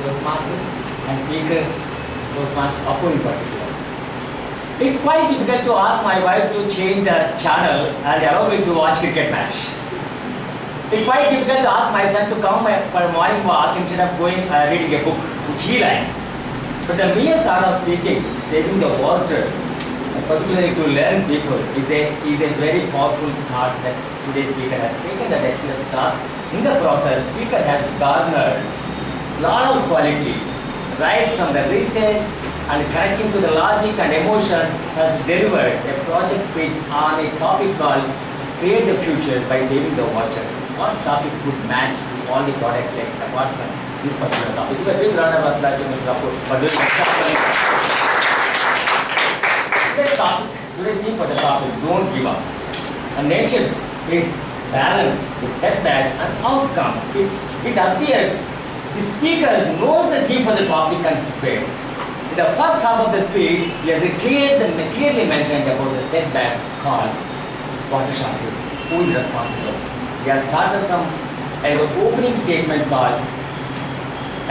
Toastmasters and speaker Toastmaster Appu in particular. It's quite difficult to ask my wife to change the channel and allow me to watch cricket match. It's quite difficult to ask my son to come for a morning walk instead of going reading a book which he likes. But the mere thought of speaking, saving the water, particularly to learn people, is a very powerful thought that today's speaker has taken that Herculean task. In the process, speaker has garnered a lot of qualities, right from the research and connecting to the logic and emotion, has delivered a project pitch on a topic called Create the Future by Saving the Water. What topic could match to all the product like apart from this particular topic? Give a big round of applause to Mr. Appu for doing today's theme for the topic, don't give up. And nature is balanced with setback and outcomes. It appears the speaker knows the theme for the topic and prepared. In the first half of the speech, he has clearly mentioned about the setback called water shortage. Who is responsible? He has started from the opening statement called,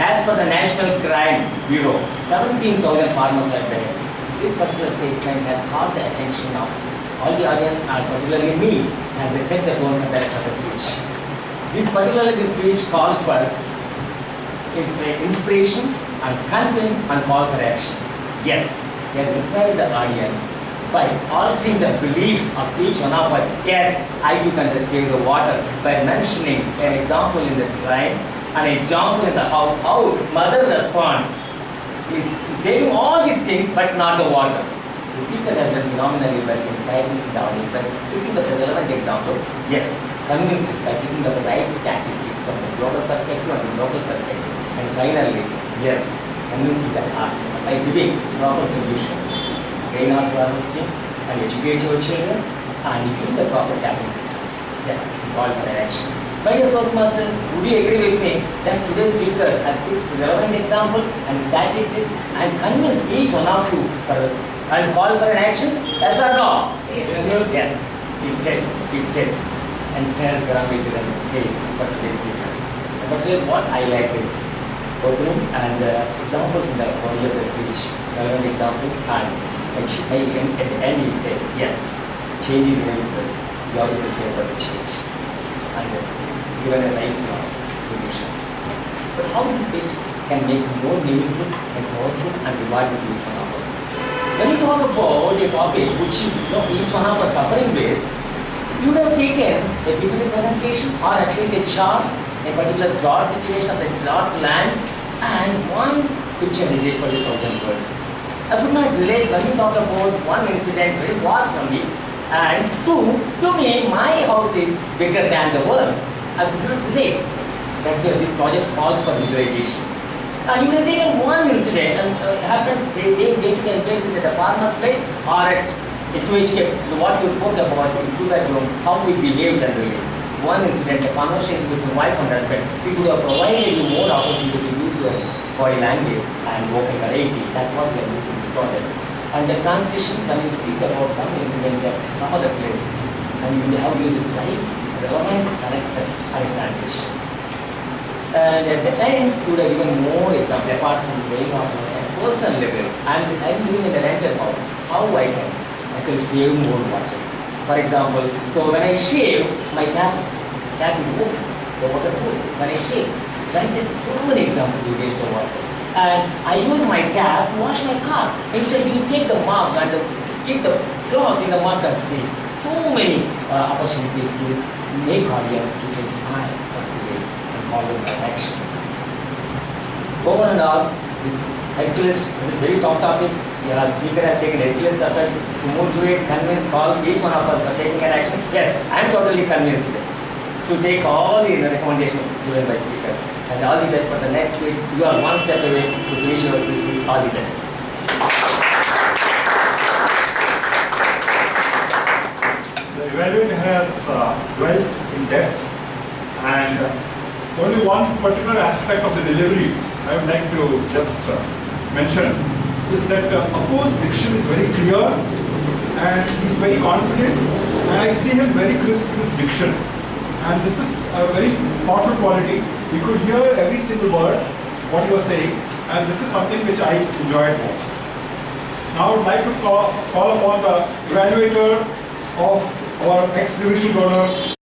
as per the National Crime Bureau, 17,000 farmers are dead. This particular statement has caught the attention of all the audience and particularly me as I set the tone for the rest of the speech. This speech calls for inspiration and convince and call for action. Yes, he has inspired the audience by altering the beliefs of each one of us. Yes, I too can save the water by mentioning an example in the tribe, an example in the house, how mother responds is saving all these things but not the water. The speaker has done phenomenally well, inspiring the audience by picking up the relevant example. Yes, convince it by picking up the right statistics from the global perspective and the local perspective. And finally, yes, convince the art by giving proper solutions. Rainwater harvesting and educate your children and use the proper tapping system. Yes, call for action. My dear Toastmaster, would you agree with me that today's speaker has picked relevant examples and statistics and convinced each one of you and call for an action? Yes or no? Yes. Yes. It sets entire parameter and stage for today's speaker. But what I like is opening and examples in the body of the speech, relevant example, and at the end he said, yes, change is inevitable. You have to prepare for the change. And given a right solution. But how this speech can make more meaningful and powerful and rewarding to each one of us. When you talk about a topic which is each one of us suffering with, you would have taken a PPT presentation or at least a chart, a particular drought situation of the drought lands, and one picture is equal to 1,000 words. I could not relate when you talk about one incident very far from me, and two, to me, my house is bigger than the world. I could not relate. That's why this project calls for visualization. And you would have taken one incident and happens they took a place at the farmer place or at 2HK, what you spoke about in 2-bedroom, how we behave generally. One incident, a conversation between wife and husband, it would have provided you more opportunity to use your body language and vocal variety. That's what we are missing in this project. And the transitions, when you speak about some incident at some other place, and you have used it right, relevant, connected, and a transition. And at the time, you would have given more example apart from rainwater at personal level. I'm doing in the rented house, how I can actually save more water. For example, so when I shave, my tap is open, the water goes. When I shave, like that, so many examples you waste the water. And I use my tap to wash my car. Instead, you take the mug and keep the cloth in the mug and clean. So many opportunities to make audience to inspire, consider, and follow the action. Over and all, this Hercules, very tough topic. The speaker has taken Hercules effort to motivate, convince, call each one of us for taking an action. Yes, I am totally convinced to take all the recommendations given by speaker. And all the best for the next week. You are one step away to finish your CC. All the best. The evaluator has dwelt in depth, and only one particular aspect of the delivery I would like to just mention is that Appu's diction is very clear and he's very confident, and I see him very crisp in his diction. And this is a very powerful quality. You could hear every single word, what he was saying, and this is something which I enjoyed most. Now I would like to call upon the evaluator of our ex-divisional donor,